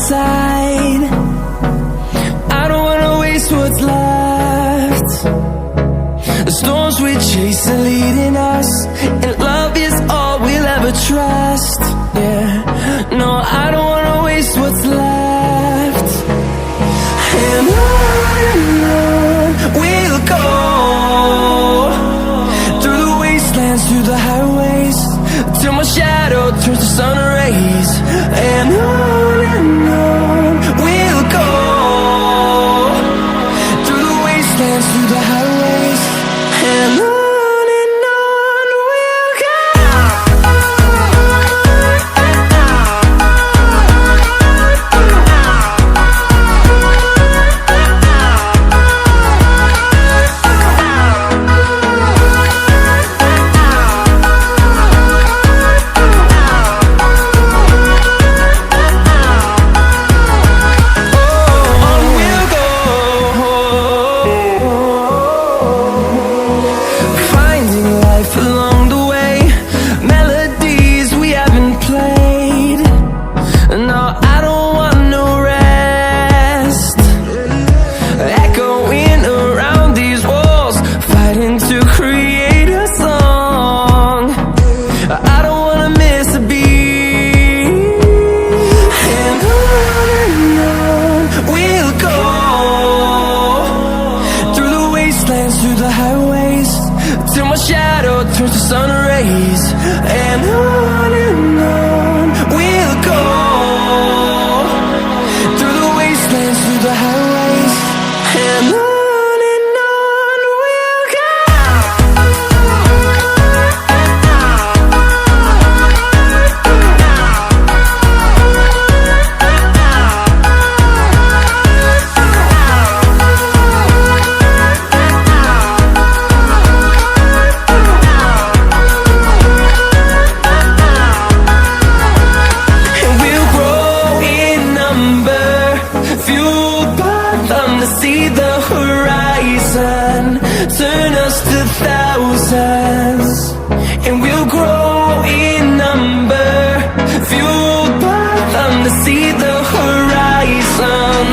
side. I don't wanna waste what's left. The storms we chase are leading us, and love is all we'll ever trust. Yeah, no, I don't wanna waste what's left. And on we'll go, through the wastelands, through the highways, till my shadow turns to sun rays. And on we'll go, through the wastelands, through the highways, and on we'll go. Through the highways, till my shadow turns to sun rays. And on we'll go, through the wastelands, through the highways, and on we'll go. See the horizon turn us to thousands, and we'll grow in number, fueled by them to see the horizon.